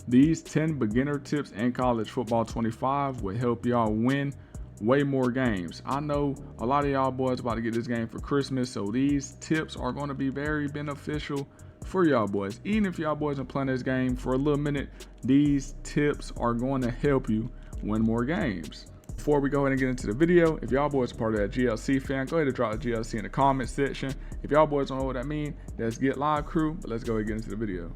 These 10 beginner tips in college football 25 will help y'all win way more games. I know a lot of y'all boys about to get this game for Christmas, so these tips are going to be very beneficial for y'all boys. Even if y'all boys are playing this game for a little minute, these tips are going to help you win more games. Before we go ahead and get into the video, if y'all boys are part of that GLC fan, go ahead and drop the GLC in the comment section. If y'all boys don't know what that means, that's Get Live Crew, but let's go ahead and get into the video.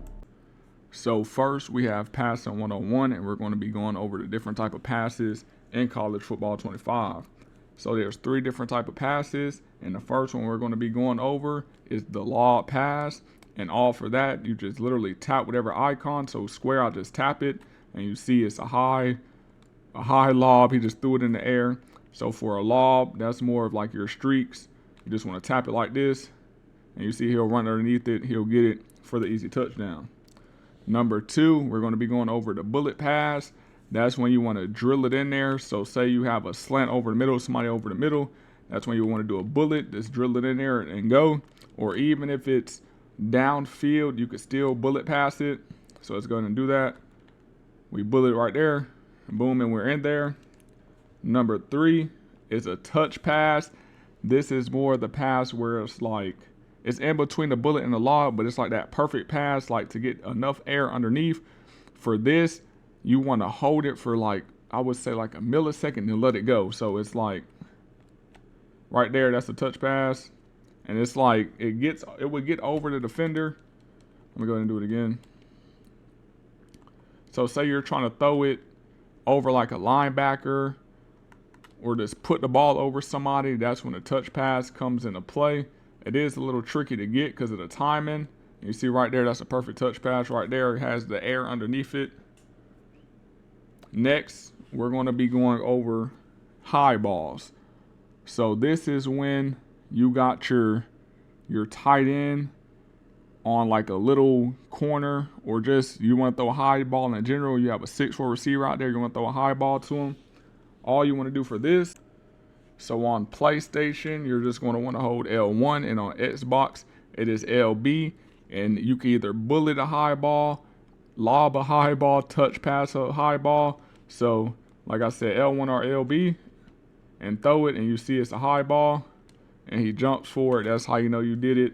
So first we have passing 101, and we're going to be going over the different type of passes in college football 25. So there's 3 different type of passes, and the first one we're going to be going over is the lob pass. And all for that, you just literally tap whatever icon. So square, I just tap it, and you see it's a high lob. He just threw it in the air. So for a lob, that's more of like your streaks. You just want to tap it like this, and you see he'll run underneath it. He'll get it for the easy touchdown. Number 2, we're going to be going over the bullet pass. That's when you want to drill it in there. So say you have a slant over the middle, somebody over the middle. That's when you want to do a bullet. Just drill it in there and go. Or even if it's downfield, you could still bullet pass it. So let's go ahead and do that. We bullet right there. Boom, and we're in there. Number 3 is a touch pass. This is more the pass where it's like, it's in between the bullet and the lob, but it's like that perfect pass, like to get enough air underneath. For this, you want to hold it for like, I would say like a millisecond and let it go. So it's like right there, that's a touch pass. And it's like, it would get over the defender. Let me go ahead and do it again. So say you're trying to throw it over like a linebacker or just put the ball over somebody, that's when the touch pass comes into play. It is a little tricky to get because of the timing. You see right there, that's a perfect touch pass right there. It has the air underneath it. Next, we're going to be going over high balls. So this is when you got your tight end on like a little corner, or just you want to throw a high ball in general. You have a 6'4" receiver out there. You want to throw a high ball to him. All you want to do for this, so on PlayStation, you're just going to want to hold L1, and on Xbox, it is LB. And you can either bullet a high ball, lob a high ball, touch pass a high ball. So like I said, L1 or LB, and throw it, and you see it's a high ball, and he jumps for it. That's how you know you did it.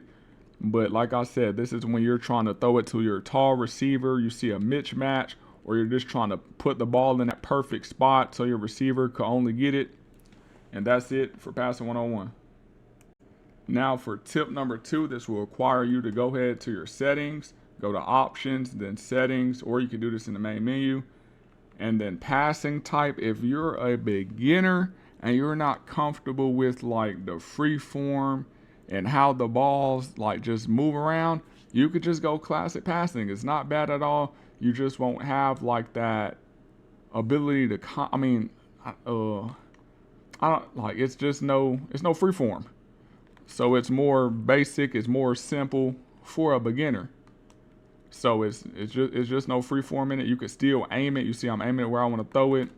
But like I said, this is when you're trying to throw it to your tall receiver. You see a mismatch, or you're just trying to put the ball in that perfect spot so your receiver could only get it. And that's it for passing 101. Now for tip number 2, this will require you to go ahead to your settings, go to options, then settings, or you can do this in the main menu. And then passing type, if you're a beginner and you're not comfortable with like the free form and how the balls like just move around, you could just go classic passing. It's not bad at all. You just won't have like that ability to, I don't like, it's no free form. So it's more basic, it's more simple for a beginner. So it's just no free form in it. You could still aim it. You see I'm aiming it where I want to throw it.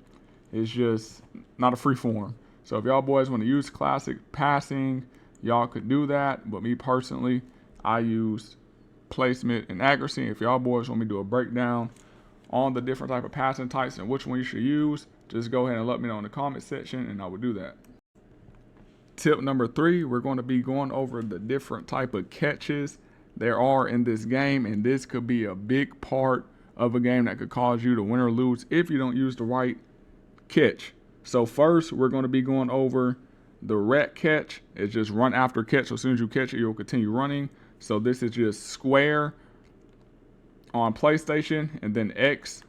It's just not a free form. So if y'all boys want to use classic passing, y'all could do that. But me personally, I use placement and accuracy. If y'all boys want me to do a breakdown on the different type of passing types and which one you should use, just go ahead and let me know in the comment section, and I will do that. Tip number 3, we're going to be going over the different type of catches there are in this game, and this could be a big part of a game that could cause you to win or lose if you don't use the right catch. So first, we're going to be going over the ret catch. It's just run after catch. So as soon as you catch it, you'll continue running. So this is just square on PlayStation and then X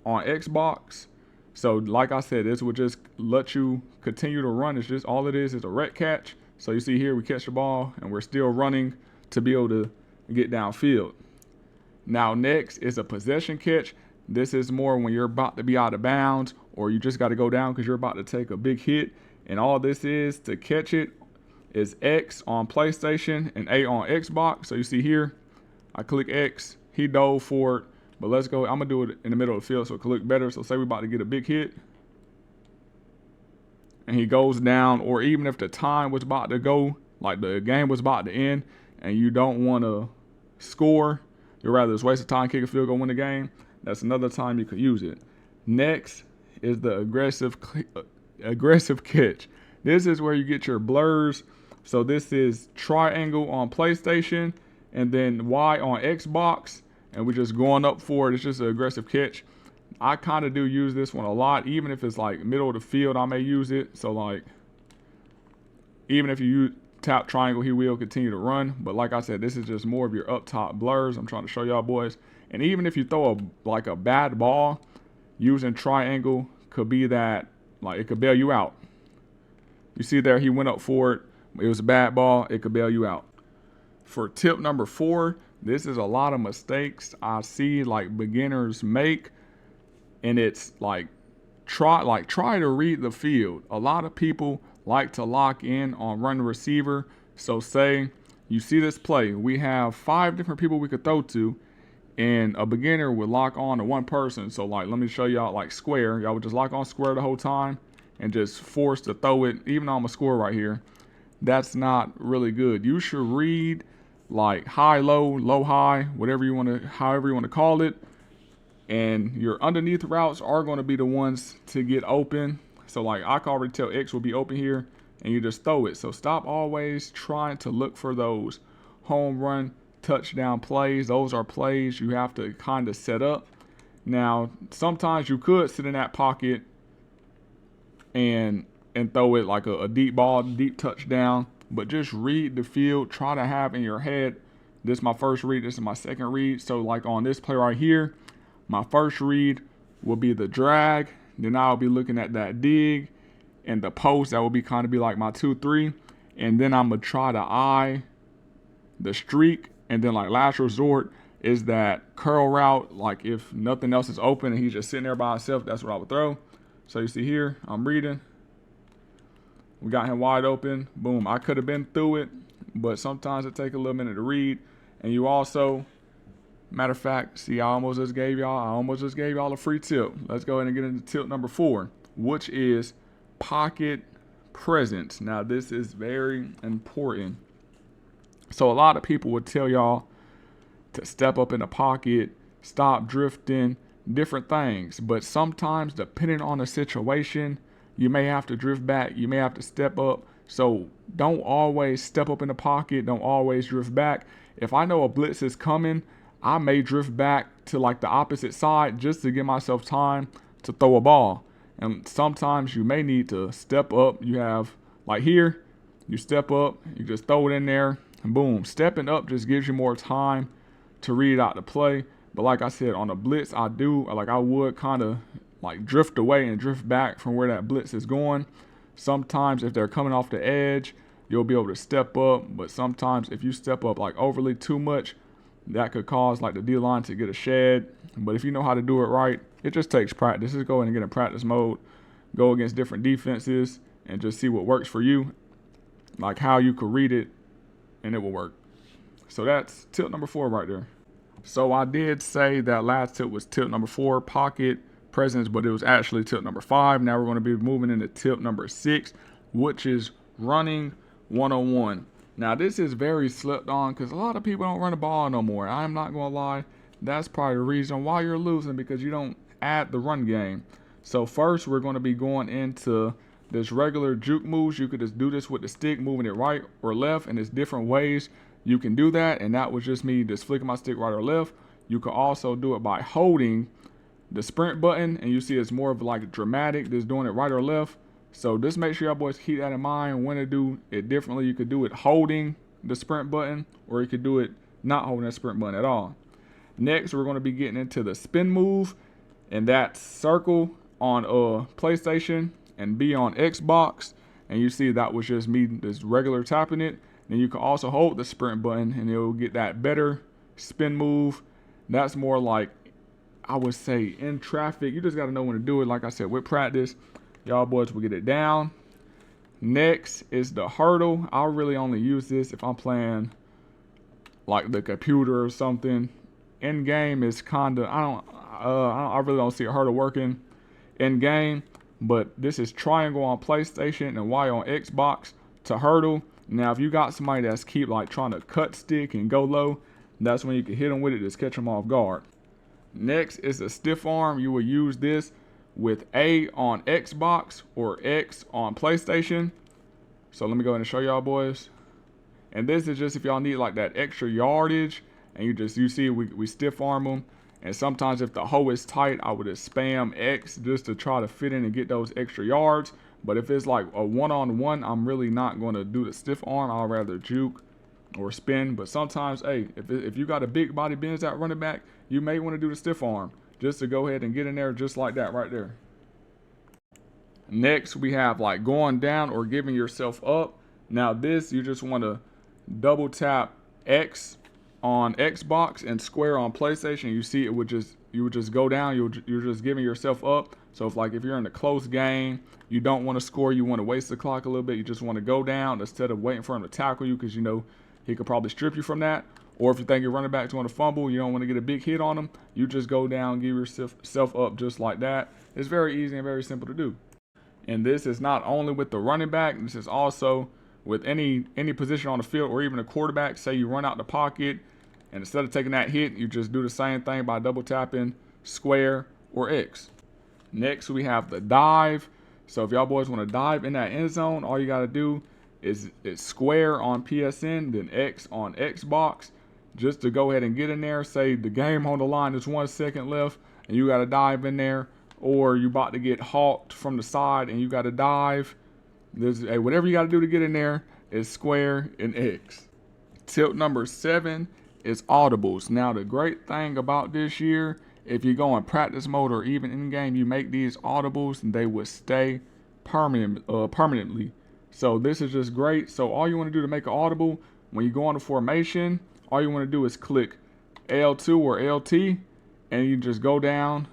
on Xbox. So like I said, this will just let you continue to run. It's just all it is a ret catch. So you see here, we catch the ball and we're still running to be able to get downfield. Now next is a possession catch. This is more when you're about to be out of bounds, or you just got to go down because you're about to take a big hit. And all this is to catch it is X on PlayStation and A on Xbox. So you see here, I click X, he dove for it. But let's go, I'm gonna do it in the middle of the field so it can look better. So say we're about to get a big hit and he goes down, or even if the time was about to go, like the game was about to end and you don't want to score, you'd rather just waste the time, kick a field goal, win the game, That's another time you could use it. Next is the aggressive catch. This is where you get your blurs. So this is triangle on PlayStation and then Y on Xbox, and we're just going up for it. It's just an aggressive catch. I kind of do use this one a lot, even if it's like middle of the field, I may use it. So like, even if you tap triangle, he will continue to run. But like I said, this is just more of your up top blurs. I'm trying to show y'all boys. And even if you throw a bad ball, using triangle could be that, like, it could bail you out. You see there, he went up for it. It was a bad ball. It could bail you out. For tip number 4, this is a lot of mistakes I see like beginners make. And it's like, try to read the field. A lot of people like to lock in on run receiver. So say you see this play, we have 5 different people we could throw to, and a beginner would lock on to one person. So like, let me show y'all like square. Y'all would just lock on square the whole time and just force to throw it, even though I'm a square right here. That's not really good. You should read like high, low, high, however you want to call it. And your underneath routes are going to be the ones to get open. So like, I can already tell X will be open here, and you just throw it. So stop always trying to look for those home run touchdown plays. Those are plays you have to kind of set up. Now, sometimes you could sit in that pocket and throw it like a deep ball, deep touchdown, but just read the field. Try to have in your head, this is my first read, this is my second read. So like on this play right here, my first read will be the drag. Then I'll be looking at that dig and the post. That will be kind of be like my 2-3. And then I'm going to try to eye the streak. And then like last resort is that curl route. Like if nothing else is open and he's just sitting there by himself, that's what I would throw. So you see here, I'm reading. We got him wide open. Boom. I could have been through it, but sometimes it takes a little minute to read. And you also, matter of fact, see, I almost just gave y'all a free tip. Let's go ahead and get into tip number 4, which is pocket presence. Now, this is very important. So a lot of people would tell y'all to step up in the pocket, stop drifting, different things. But sometimes, depending on the situation, you may have to drift back. You may have to step up. So don't always step up in the pocket. Don't always drift back. If I know a blitz is coming, I may drift back to like the opposite side just to give myself time to throw a ball. And sometimes you may need to step up. You have like here, you step up, you just throw it in there, and boom. Stepping up just gives you more time to read out the play. But like I said, on a blitz, I would kind of like drift away and drift back from where that blitz is going. Sometimes if they're coming off the edge, you'll be able to step up. But sometimes if you step up like overly too much, that could cause like the D-line to get a shed. But if you know how to do it right, it just takes practice. Just go in and get in practice mode, go against different defenses, and just see what works for you, like how you could read it, and it will work. So that's tip number 4 right there. So I did say that last tip was tip number 4, pocket presence, but it was actually tip number 5. Now we're going to be moving into tip number 6, which is running one-on-one. Now this is very slept on because a lot of people don't run the ball no more. I'm not going to lie. That's probably the reason why you're losing, because you don't add the run game. So first we're going to be going into this regular juke moves. You could just do this with the stick, moving it right or left, and there's different ways you can do that. And that was just me just flicking my stick right or left. You could also do it by holding the sprint button, and you see it's more of like dramatic, just doing it right or left. So just make sure y'all boys keep that in mind when to do it differently. You could do it holding the sprint button, or you could do it not holding that sprint button at all. Next, we're going to be getting into the spin move, and that's circle on PlayStation and B on Xbox. And you see that was just me just regular tapping it. Then you can also hold the sprint button, and it will get that better spin move. That's more like, I would say, in traffic. You just got to know when to do it. Like I said, with practice, y'all boys will get it down. Next is the hurdle. I'll really only use this if I'm playing like the computer or something. In game is kind of, I really don't see a hurdle working in game. But this is triangle on PlayStation and Y on Xbox to hurdle. Now, if you got somebody that's keep like trying to cut stick and go low, that's when you can hit them with it, just catch them off guard. Next is a stiff arm. You will use this with A on Xbox or X on PlayStation. So let me go ahead and show y'all boys. And this is just if y'all need like that extra yardage, and you see we stiff arm them. And sometimes if the hoe is tight, I would just spam X just to try to fit in and get those extra yards. But if it's like a one-on-one, I'm really not going to do the stiff arm. I'll rather juke or spin. But sometimes, hey, if you got a big body bends at running back, you may want to do the stiff arm just to go ahead and get in there just like that right there. Next, we have like going down or giving yourself up. Now this, you just want to double tap X on Xbox and square on PlayStation. You see, you would just go down. You're just giving yourself up. So if you're in a close game, you don't want to score, you want to waste the clock a little bit, you just want to go down instead of waiting for him to tackle you, because you know he could probably strip you from that. Or if you think your running back's going to fumble, you don't want to get a big hit on him, you just go down, give yourself up just like that. It's very easy and very simple to do. And this is not only with the running back, this is also with any position on the field, or even a quarterback. Say you run out the pocket, and instead of taking that hit, you just do the same thing by double tapping square or X. Next, we have the dive. So if y'all boys want to dive in that end zone, all you got to do is square on PSN, then X on Xbox, just to go ahead and get in there. Say the game on the line, there's 1 second left, and you got to dive in there, or you about to get hawked from the side and you got to dive. Whatever you got to do to get in there is square and X. Tip number 7 is Audibles. Now the great thing about this year, if you go in practice mode or even in game, you make these Audibles and they will stay permanently. So this is just great. So all you want to do to make an Audible, when you go into formation, all you want to do is click L2 or LT, and you just go down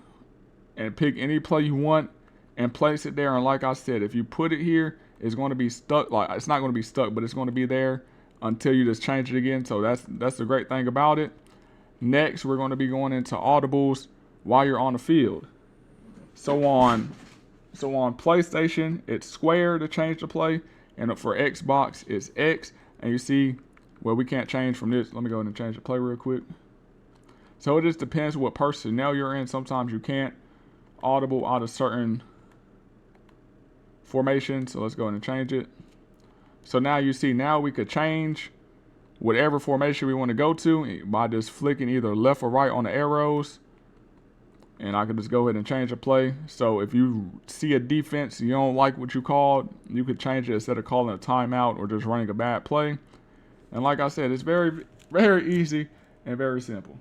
and pick any play you want and place it there. And like I said, if you put it here, it's going to be stuck. Like, it's not going to be stuck, but it's going to be there until you just change it again. So that's the great thing about it. Next, we're going to be going into Audibles while you're on the field. So on PlayStation, it's square to change the play, and for Xbox, it's X. And you see, well, we can't change from this. Let me go ahead and change the play real quick. So it just depends what personnel you're in. Sometimes you can't audible out of certain formations. So let's go ahead and change it. So now you see, now we could change whatever formation we want to go to by just flicking either left or right on the arrows. And I could just go ahead and change the play. So if you see a defense you don't like what you called, you could change it instead of calling a timeout or just running a bad play. And like I said, it's very, very easy and very simple.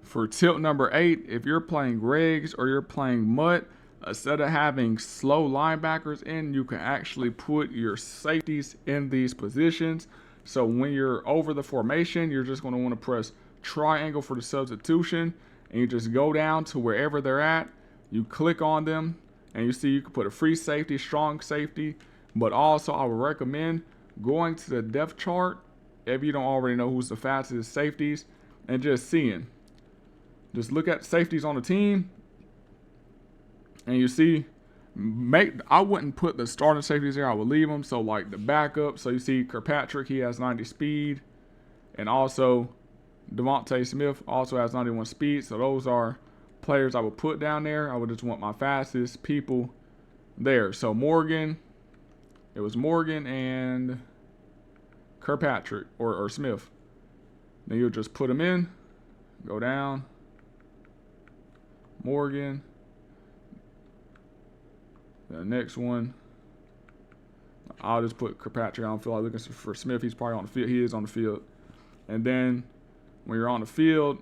For tip number 8, if you're playing Regs or you're playing Mutt, instead of having slow linebackers in, you can actually put your safeties in these positions. So when you're over the formation, you're just going to want to press triangle for the substitution, and you just go down to wherever they're at. You click on them, and you see you can put a free safety, strong safety. But also, I would recommend going to the depth chart if you don't already know who's the fastest safeties, and just seeing. Just look at the safeties on the team, and you see, I wouldn't put the starting safeties there. I would leave them. So like the backup. So you see Kirkpatrick, he has 90 speed, and also Devontae Smith also has 91 speed. So those are players I would put down there. I would just want my fastest people there. So Morgan, it was Morgan and Kirkpatrick or Smith. Then you'll just put them in, go down, Morgan. The next one, I'll just put Kirkpatrick. I don't feel like looking for Smith. He's probably on the field. He is on the field. And then when you're on the field,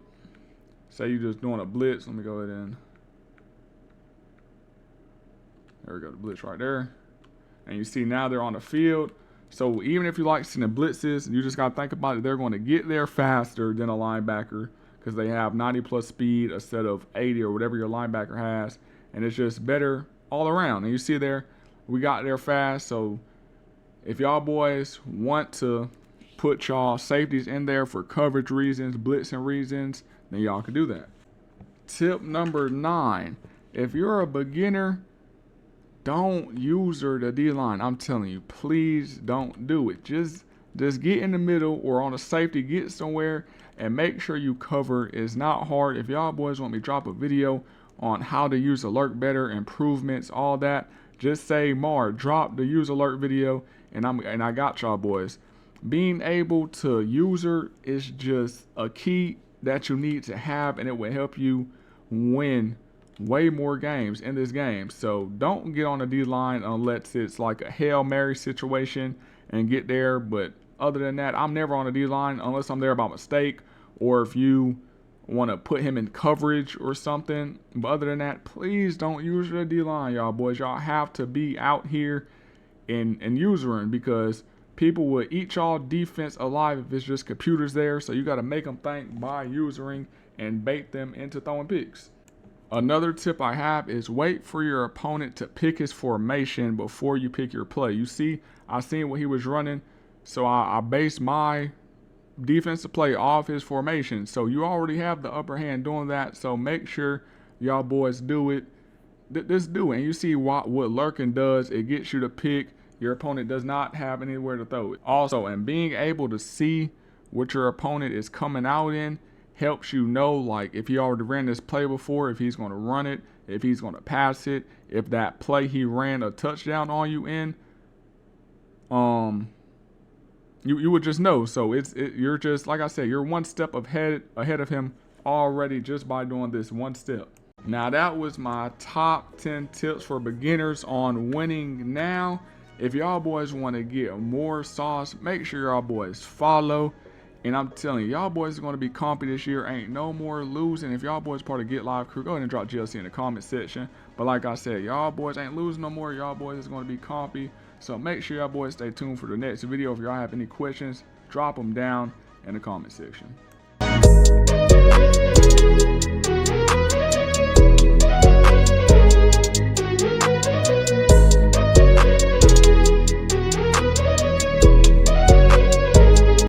say you're just doing a blitz. Let me go ahead and, there we go, the blitz right there. And you see now they're on the field. So even if you like seeing the blitzes, you just got to think about it. They're going to get there faster than a linebacker because they have 90 plus speed instead of 80 or whatever your linebacker has. And it's just better all around. And you see there, we got there fast. So if y'all boys want to put y'all safeties in there for coverage reasons, blitzing reasons, then y'all can do that. Tip number 9, if you're a beginner, don't user the D-line. I'm telling you, please don't do it. Just get in the middle or on a safety, get somewhere and make sure you cover. It's not hard. If y'all boys want me to drop a video on how to use alert better, improvements, all that, just say, Mar, drop the use alert video, and I got y'all boys. Being able to user is just a key that you need to have, and it will help you win way more games in this game. So don't get on the D-line unless it's like a Hail Mary situation and get there. But other than that, I'm never on the D-line unless I'm there by mistake, or if you want to put him in coverage or something. But other than that, please don't use the D-line, y'all boys. Y'all have to be out here and usering, because people will eat y'all defense alive if it's just computers there. So you got to make them think by usering and bait them into throwing picks. Another tip I have is wait for your opponent to pick his formation before you pick your play. You see, I seen what he was running, so I based my defensive play off his formation. So you already have the upper hand doing that. So make sure y'all boys do it. Just do it. And you see what lurking does. It gets you to pick. Your opponent does not have anywhere to throw it. Also, and being able to see what your opponent is coming out in helps you know, like, if he already ran this play before, if he's going to run it, if he's going to pass it, if that play he ran a touchdown on you in, you would just know. So you're just, like I said, you're one step ahead of him already just by doing this one step. Now that was my top 10 tips for beginners on winning now. If y'all boys want to get more sauce, make sure y'all boys follow. And I'm telling you, y'all boys are going to be compy this year. Ain't no more losing. If y'all boys part of Get Live Crew, go ahead and drop GLC in the comment section. But like I said, y'all boys ain't losing no more. Y'all boys is going to be compy. So make sure y'all boys stay tuned for the next video. If y'all have any questions, drop them down in the comment section.